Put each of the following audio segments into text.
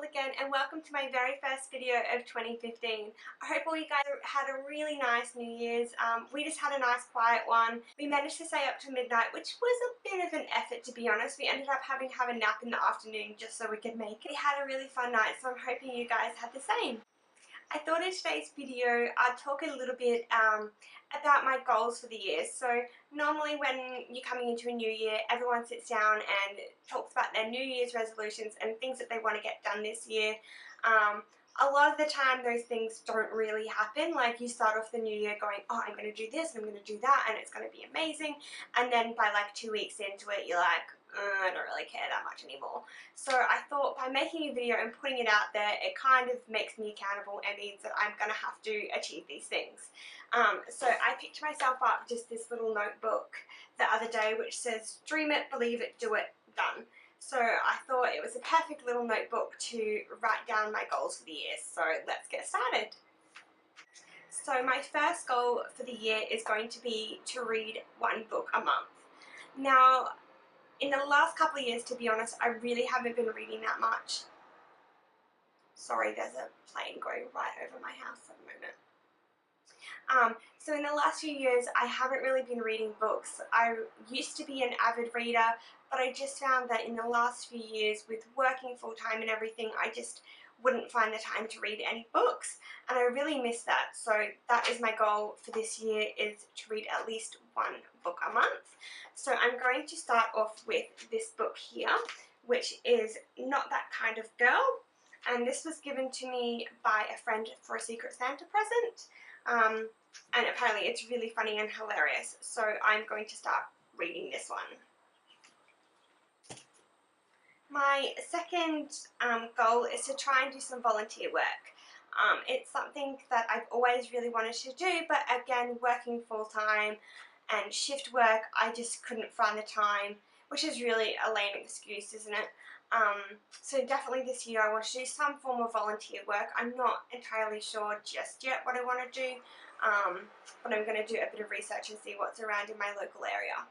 again and welcome to my very first video of 2015. I hope all you guys had a really nice New Year's. We just had a nice quiet one. We managed to stay up to midnight, which was a bit of an effort to be honest. We ended up having to have a nap in the afternoon just so we could make it. We had a really fun night, so I'm hoping you guys had the same. I thought in today's video I'd talk a little bit about my goals for the year. So normally when you're coming into a new year, everyone sits down and talks about their New Year's resolutions and things that they want to get done this year. A lot of the time those things don't really happen. Like you start off the new year going, oh, I'm going to do this and I'm going to do that and it's going to be amazing, and then by like 2 weeks into it you're like, I don't really care that much anymore. So I thought by making a video and putting it out there, it kind of makes me accountable and means that I'm going to have to achieve these things. So I picked myself up just this little notebook the other day which says, dream it, believe it, do it, done. So I thought it was a perfect little notebook to write down my goals for the year. So let's get started. So my first goal for the year is going to be to read one book a month. Now, in the last couple of years, to be honest, I really haven't been reading that much. Sorry, there's a plane going right over my house at the moment. So in the last few years, I haven't really been reading books. I used to be an avid reader, but I just found that in the last few years, with working full-time and everything, I just wouldn't find the time to read any books, and I really miss that. So that is my goal for this year, is to read at least one book a month. So I'm going to start off with this book here, which is Not That Kind of Girl, and this was given to me by a friend for a Secret Santa present, and apparently it's really funny and hilarious, so I'm going to start reading this one. My second goal is to try and do some volunteer work. It's something that I've always really wanted to do, but again, working full-time and shift work, I just couldn't find the time, which is really a lame excuse, isn't it? So definitely this year I want to do some form of volunteer work. I'm not entirely sure just yet what I want to do, but I'm going to do a bit of research and see what's around in my local area.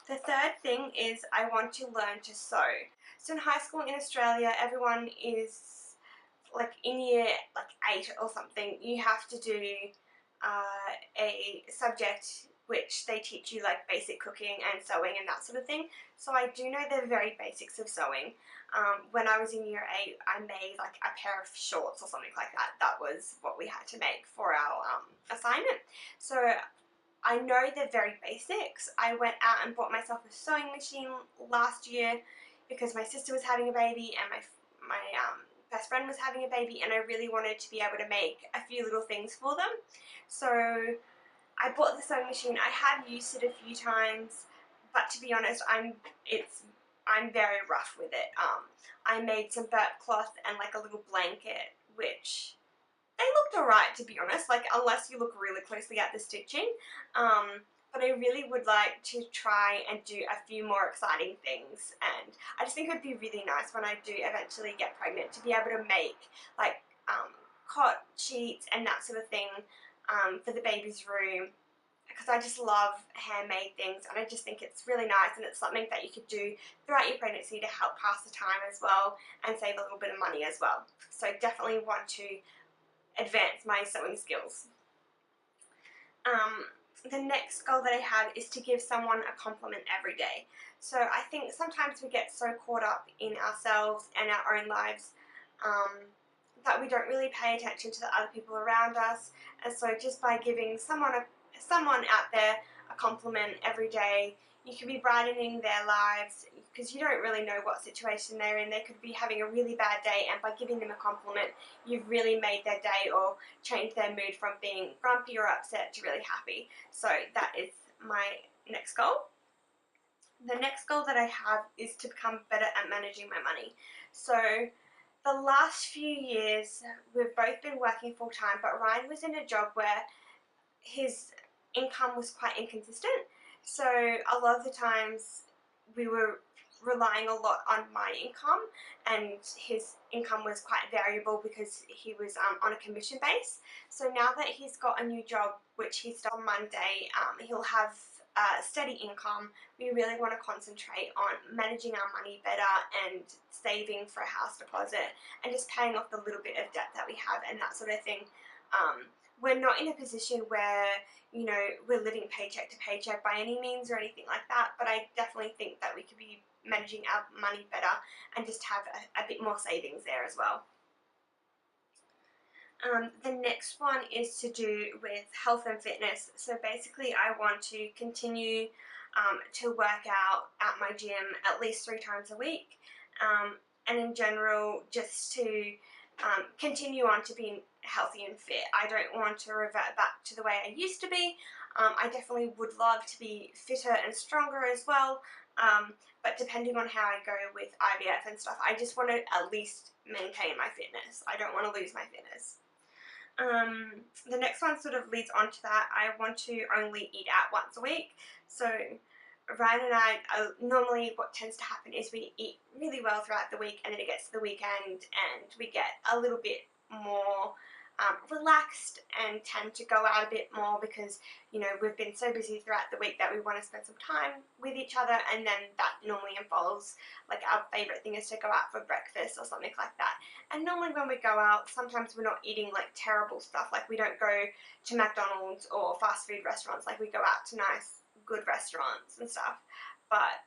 The third thing is I want to learn to sew. So in high school in Australia, everyone is like in year 8 or something, you have to do a subject which they teach you like basic cooking and sewing and that sort of thing. So I do know the very basics of sewing. When I was in year 8, I made like a pair of shorts or something like that. That was what we had to make for our assignment. So I know the very basics. I went out and bought myself a sewing machine last year because my sister was having a baby and my best friend was having a baby, and I really wanted to be able to make a few little things for them. So I bought the sewing machine. I have used it a few times, but to be honest, I'm very rough with it. I made some burp cloth and like a little blanket, which they looked alright, to be honest, like unless you look really closely at the stitching. But I really would like to try and do a few more exciting things, and I just think it would be really nice when I do eventually get pregnant to be able to make like cot sheets and that sort of thing for the baby's room, because I just love handmade things and I just think it's really nice, and it's something that you could do throughout your pregnancy to help pass the time as well and save a little bit of money as well. So I definitely want to advance my sewing skills. The next goal that I have is to give someone a compliment every day. So I think sometimes we get so caught up in ourselves and our own lives that we don't really pay attention to the other people around us, and so just by giving someone out there a compliment every day, you could be brightening their lives, because you don't really know what situation they're in. They could be having a really bad day, and by giving them a compliment, you've really made their day or changed their mood from being grumpy or upset to really happy. So that is my next goal. The next goal that I have is to become better at managing my money. So the last few years, we've both been working full-time, but Ryan was in a job where his income was quite inconsistent. So a lot of the times we were relying a lot on my income, and his income was quite variable because he was on a commission base. So now that he's got a new job, which he started on Monday, he'll have a steady income, we really want to concentrate on managing our money better and saving for a house deposit and just paying off the little bit of debt that we have and that sort of thing. We're not in a position where, you know, we're living paycheck to paycheck by any means or anything like that, but I definitely think that we could be managing our money better and just have a bit more savings there as well. The next one is to do with health and fitness. So basically I want to continue to work out at my gym at least 3 times a week, and in general just to continue on to being healthy and fit. I don't want to revert back to the way I used to be. I definitely would love to be fitter and stronger as well, but depending on how I go with IVF and stuff, I just want to at least maintain my fitness. I don't want to lose my fitness. The next one sort of leads on to that. I want to only eat out once a week. So Ryan and I, normally what tends to happen is we eat really well throughout the week, and then it gets to the weekend and we get a little bit more relaxed and tend to go out a bit more because, you know, we've been so busy throughout the week that we want to spend some time with each other, and then that normally involves, like, our favourite thing is to go out for breakfast or something like that. And normally when we go out, sometimes we're not eating like terrible stuff, like we don't go to McDonald's or fast food restaurants, like we go out to nice good restaurants and stuff. But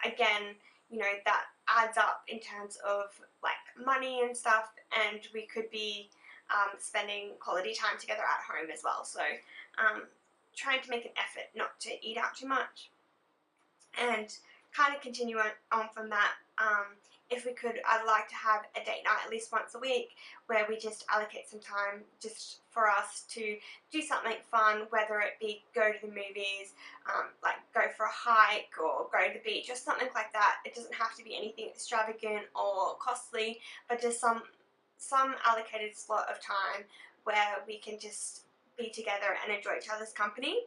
again, you know, that adds up in terms of like money and stuff, and we could be spending quality time together at home as well. So trying to make an effort not to eat out too much, and kind of continue on from that. If we could, I'd like to have a date night at least once a week where we just allocate some time just for us to do something fun, whether it be go to the movies, like go for a hike or go to the beach or something like that. It doesn't have to be anything extravagant or costly, but just some allocated slot of time where we can just be together and enjoy each other's company.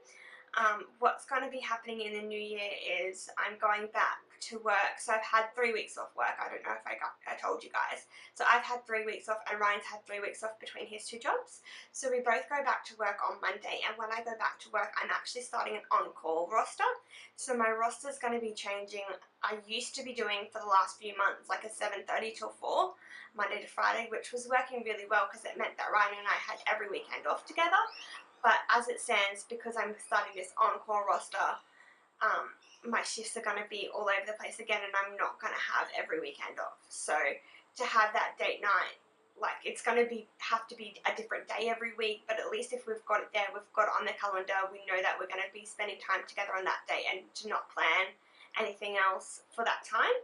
What's going to be happening in the new year is I'm going back to work. So I've had 3 weeks off work. I don't know if I told you guys. So I've had 3 weeks off, and Ryan's had 3 weeks off between his 2 jobs. So we both go back to work on Monday, and when I go back to work, I'm actually starting an on-call roster. So my roster is going to be changing. I used to be doing for the last few months like a 7:30 till 4, Monday to Friday, which was working really well because it meant that Ryan and I had every weekend off together. But as it stands, because I'm starting this on-call roster, my shifts are going to be all over the place again, and I'm not going to have every weekend off. So to have that date night, like, it's going to have to be a different day every week, but at least if we've got it there, we've got it on the calendar, we know that we're going to be spending time together on that day, and to not plan anything else for that time.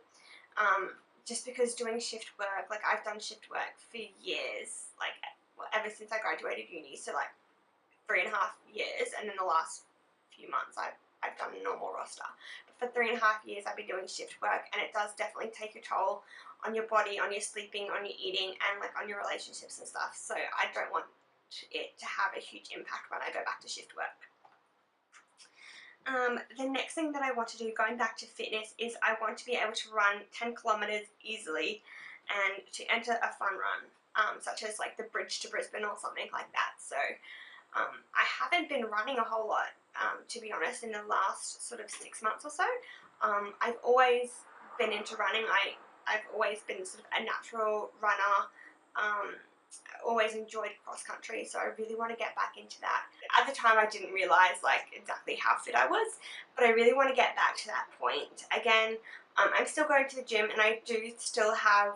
Just because doing shift work, like I've done shift work for years, like ever since I graduated uni, so like 3.5 years, and in the last few months I've done a normal roster. But for 3.5 years I've been doing shift work, and it does definitely take a toll on your body, on your sleeping, on your eating, and like on your relationships and stuff. So I don't want it to have a huge impact when I go back to shift work. The next thing that I want to do, going back to fitness, is I want to be able to run 10 kilometers easily and to enter a fun run, such as like the Bridge to Brisbane or something like that. So I haven't been running a whole lot, to be honest, in the last sort of 6 months or so. I've always been into running. I've always been sort of a natural runner. Always enjoyed cross country, so I really want to get back into that. At the time I didn't realise like exactly how fit I was, but I really want to get back to that point. Again, I'm still going to the gym, and I do still have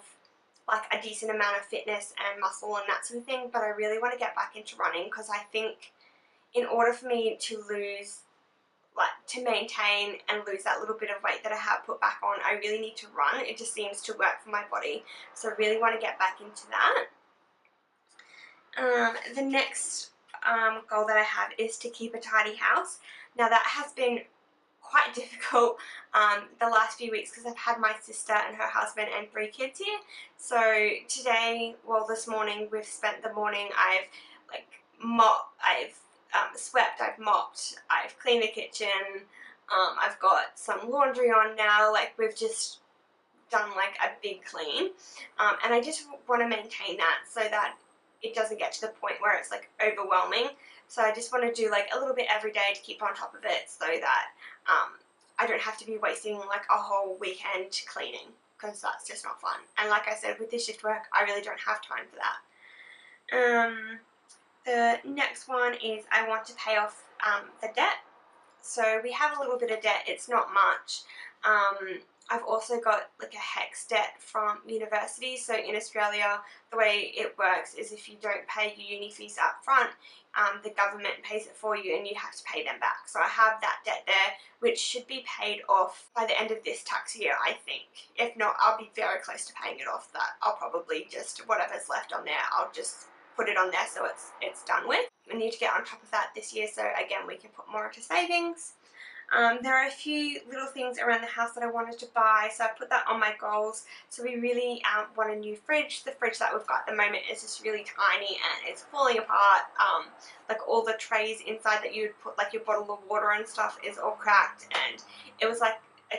like a decent amount of fitness and muscle and that sort of thing, but I really want to get back into running, because I think in order for me to lose, like to maintain and lose that little bit of weight that I have put back on, I really need to run. It just seems to work for my body, so I really want to get back into that. The next goal that I have is to keep a tidy house. Now that has been quite difficult the last few weeks because I've had my sister and her husband and 3 kids here. So today, well this morning, we've spent the morning, I've like I've swept, I've mopped, I've cleaned the kitchen, I've got some laundry on now, like we've just done like a big clean, and I just want to maintain that so that it doesn't get to the point where it's like overwhelming. So I just want to do like a little bit every day to keep on top of it so that I don't have to be wasting like a whole weekend cleaning, because that's just not fun. And like I said, with this shift work, I really don't have time for that. The next one is I want to pay off the debt. So we have a little bit of debt, it's not much. I've also got like a HEX debt from university. So in Australia, the way it works is if you don't pay your uni fees up front, the government pays it for you and you have to pay them back. So I have that debt there, which should be paid off by the end of this tax year, I think. If not, I'll be very close to paying it off. That I'll probably just, whatever's left on there, I'll just put it on there so it's done with. We need to get on top of that this year, so again we can put more into savings. There are a few little things around the house that I wanted to buy, so I put that on my goals. So we really want a new fridge. The fridge that we've got at the moment is just really tiny and it's falling apart. Like all the trays inside that you would put like your bottle of water and stuff is all cracked, and it was like a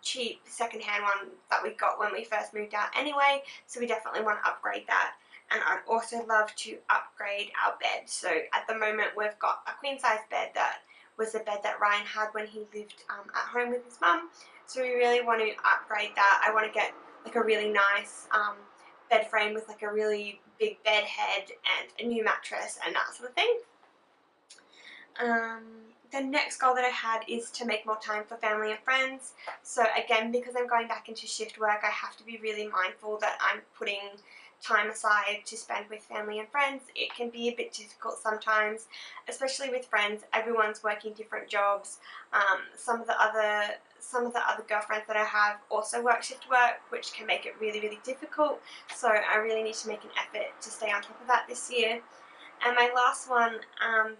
cheap secondhand one that we got when we first moved out anyway, so we definitely want to upgrade that. And I'd also love to upgrade our bed. So at the moment we've got a queen size bed that was the bed that Ryan had when he lived at home with his mum. So we really want to upgrade that. I want to get like a really nice bed frame with like a really big bed head and a new mattress and that sort of thing. The next goal that I had is to make more time for family and friends. So again, because I'm going back into shift work, I have to be really mindful that I'm putting time aside to spend with family and friends. It can be a bit difficult sometimes, especially with friends. Everyone's working different jobs. Some of the other girlfriends that I have also work shift work, which can make it really, really difficult. So I really need to make an effort to stay on top of that this year. And my last one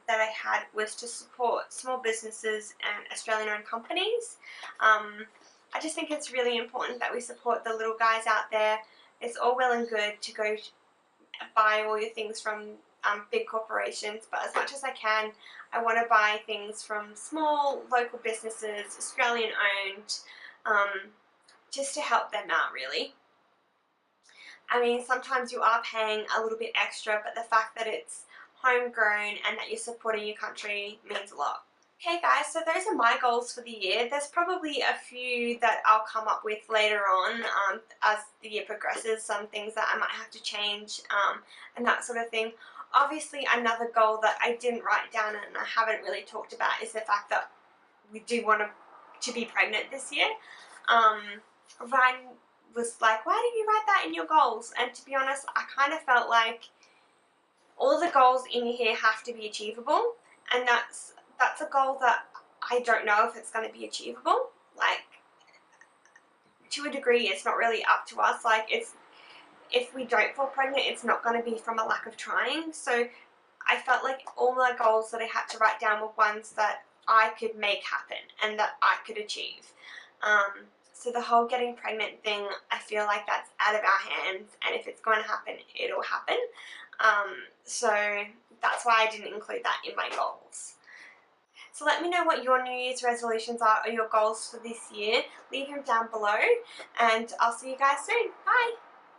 that I had was to support small businesses and Australian-owned companies. I just think it's really important that we support the little guys out there. It's all well and good to go buy all your things from big corporations, but as much as I can, I want to buy things from small local businesses, Australian-owned, just to help them out, really. I mean, sometimes you are paying a little bit extra, but the fact that it's homegrown and that you're supporting your country means a lot. Okay guys, so those are my goals for the year. There's probably a few that I'll come up with later on as the year progresses, some things that I might have to change and that sort of thing. Obviously another goal that I didn't write down and I haven't really talked about is the fact that we do want to be pregnant this year. Ryan was like, why didn't you write that in your goals? And to be honest, I kind of felt like all the goals in here have to be achievable, and that's a goal that I don't know if it's going to be achievable. Like, to a degree, it's not really up to us. Like, if we don't fall pregnant, it's not going to be from a lack of trying. So I felt like all my goals that I had to write down were ones that I could make happen and that I could achieve. So the whole getting pregnant thing, I feel like that's out of our hands, and if it's going to happen, it'll happen. So that's why I didn't include that in my goals. So let me know what your New Year's resolutions are or your goals for this year. Leave them down below, and I'll see you guys soon. Bye!